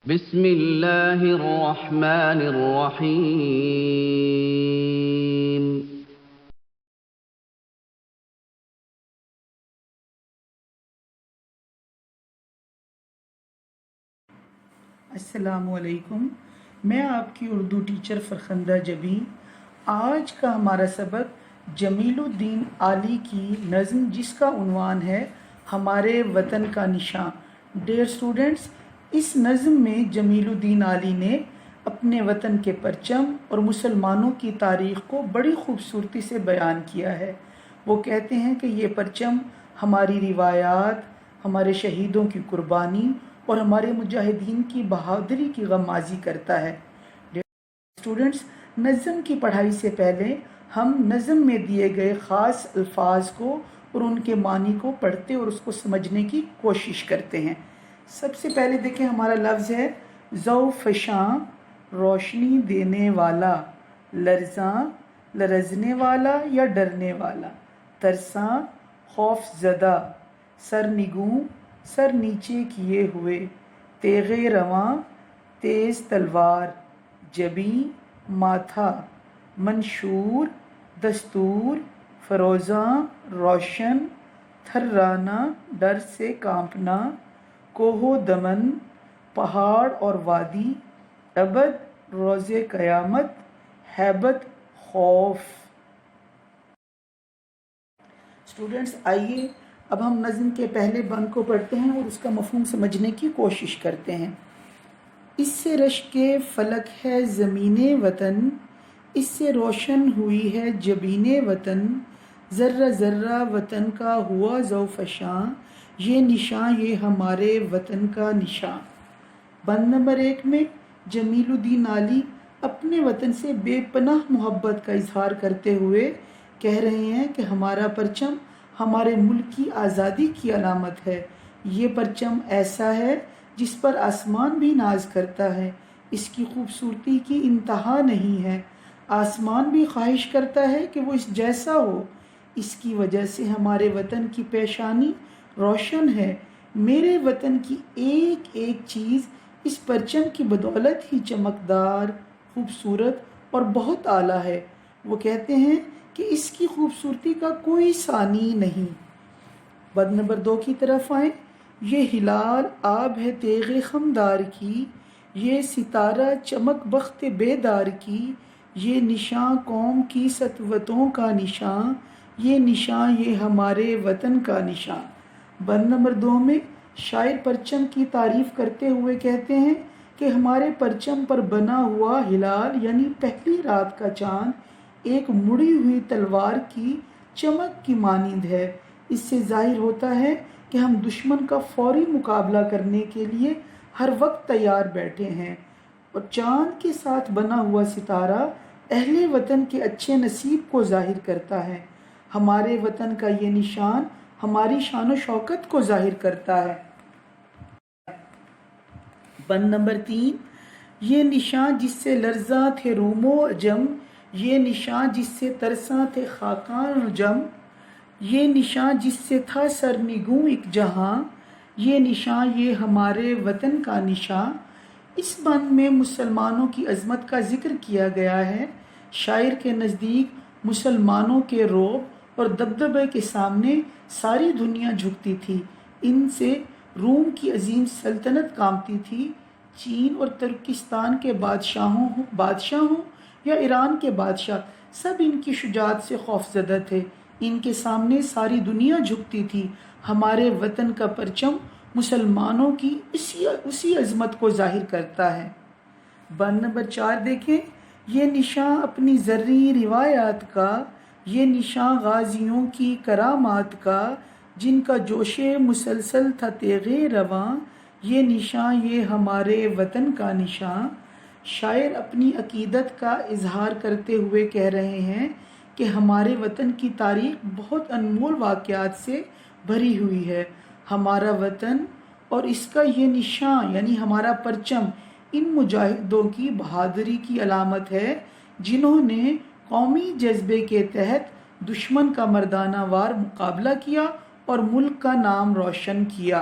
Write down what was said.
بسم اللہ الرحمن الرحیم۔ السلام علیکم، میں آپ کی اردو ٹیچر فرخندہ جبی۔ آج کا ہمارا سبق جمیل الدین عالی کی نظم جس کا عنوان ہے ہمارے وطن کا نشان۔ ڈیئر اسٹوڈنٹس، اس نظم میں جمیل الدین عالی نے اپنے وطن کے پرچم اور مسلمانوں کی تاریخ کو بڑی خوبصورتی سے بیان کیا ہے۔ وہ کہتے ہیں کہ یہ پرچم ہماری روایات، ہمارے شہیدوں کی قربانی اور ہمارے مجاہدین کی بہادری کی غمازی کرتا ہے۔ اسٹوڈنٹس، نظم کی پڑھائی سے پہلے ہم نظم میں دیے گئے خاص الفاظ کو اور ان کے معنی کو پڑھتے اور اس کو سمجھنے کی کوشش کرتے ہیں۔ سب سے پہلے دیکھیں، ہمارا لفظ ہے ضوفشاں، روشنی دینے والا، لرزاں، لرزنے والا یا ڈرنے والا، ترساں، خوف زدہ، سرنگوں، سر نیچے کیے ہوئے، تیغ رواں، تیز تلوار، جبیں، ماتھا، منشور، دستور، فروزاں، روشن، تھرانا، ڈر سے کانپنا، کوہ و دمن، پہاڑ اور وادی، ابد، روز قیامت، ہیبت، خوف۔ اسٹوڈنٹس، آئیے اب ہم نظم کے پہلے بند کو پڑھتے ہیں اور اس کا مفہوم سمجھنے کی کوشش کرتے ہیں۔ اس سے رشک فلک ہے زمین وطن، اس سے روشن ہوئی ہے جبین وطن، ذرہ ذرہ وطن کا ہوا ضوفشاں، یہ نشاں یہ ہمارے وطن کا نشاں۔ بند نمبر 1 میں جمیل الدین عالی اپنے وطن سے بے پناہ محبت کا اظہار کرتے ہوئے کہہ رہے ہیں کہ ہمارا پرچم ہمارے ملک کی آزادی کی علامت ہے۔ یہ پرچم ایسا ہے جس پر آسمان بھی ناز کرتا ہے، اس کی خوبصورتی کی انتہا نہیں ہے، آسمان بھی خواہش کرتا ہے کہ وہ اس جیسا ہو۔ اس کی وجہ سے ہمارے وطن کی پیشانی روشن ہے۔ میرے وطن کی ایک ایک چیز اس پرچم کی بدولت ہی چمکدار، خوبصورت اور بہت اعلیٰ ہے۔ وہ کہتے ہیں کہ اس کی خوبصورتی کا کوئی ثانی نہیں۔ بند نمبر 2 کی طرف آئیں۔ یہ ہلال آب ہے تیغ خمدار کی، یہ ستارہ چمک بخت بیدار کی، یہ نشاں قوم کی سطوتوں کا نشاں، یہ نشاں یہ ہمارے وطن کا نشاں۔ بند نمبر 2 میں شاعر پرچم کی تعریف کرتے ہوئے کہتے ہیں کہ ہمارے پرچم پر بنا ہوا ہلال یعنی پہلی رات کا چاند ایک مڑی ہوئی تلوار کی چمک کی مانند ہے۔ اس سے ظاہر ہوتا ہے کہ ہم دشمن کا فوری مقابلہ کرنے کے لیے ہر وقت تیار بیٹھے ہیں، اور چاند کے ساتھ بنا ہوا ستارہ اہل وطن کے اچھے نصیب کو ظاہر کرتا ہے۔ ہمارے وطن کا یہ نشان ہماری شان و شوکت کو ظاہر کرتا ہے۔ بند نمبر 3، یہ نشان جس سے لرزاں تھے روم و عجم، یہ نشان جس سے ترساں تھے خاقان و جم، یہ نشان جس سے تھا سرنگوں ایک جہاں، یہ نشان یہ ہمارے وطن کا نشان۔ اس بند میں مسلمانوں کی عظمت کا ذکر کیا گیا ہے۔ شاعر کے نزدیک مسلمانوں کے رعب اور دبدبے کے سامنے ساری دنیا جھکتی تھی۔ ان سے روم کی عظیم سلطنت کانپتی تھی۔ چین اور ترکستان کے بادشاہ ہوں یا ایران کے بادشاہ، سب ان کی شجاعت سے خوفزدہ تھے۔ ان کے سامنے ساری دنیا جھکتی تھی۔ ہمارے وطن کا پرچم مسلمانوں کی اسی عظمت کو ظاہر کرتا ہے۔ بند نمبر 4 دیکھیں، یہ نشاں اپنی زرعی روایات کا، یہ نشاں غازیوں کی کرامات کا، جن کا جوش مسلسل تھا تیغ رواں، یہ نشاں یہ ہمارے وطن کا نشاں۔ شاعر اپنی عقیدت کا اظہار کرتے ہوئے کہہ رہے ہیں کہ ہمارے وطن کی تاریخ بہت انمول واقعات سے بھری ہوئی ہے۔ ہمارا وطن اور اس کا یہ نشان یعنی ہمارا پرچم ان مجاہدوں کی بہادری کی علامت ہے جنہوں نے قومی جذبے کے تحت دشمن کا مردانہ وار مقابلہ کیا اور ملک کا نام روشن کیا۔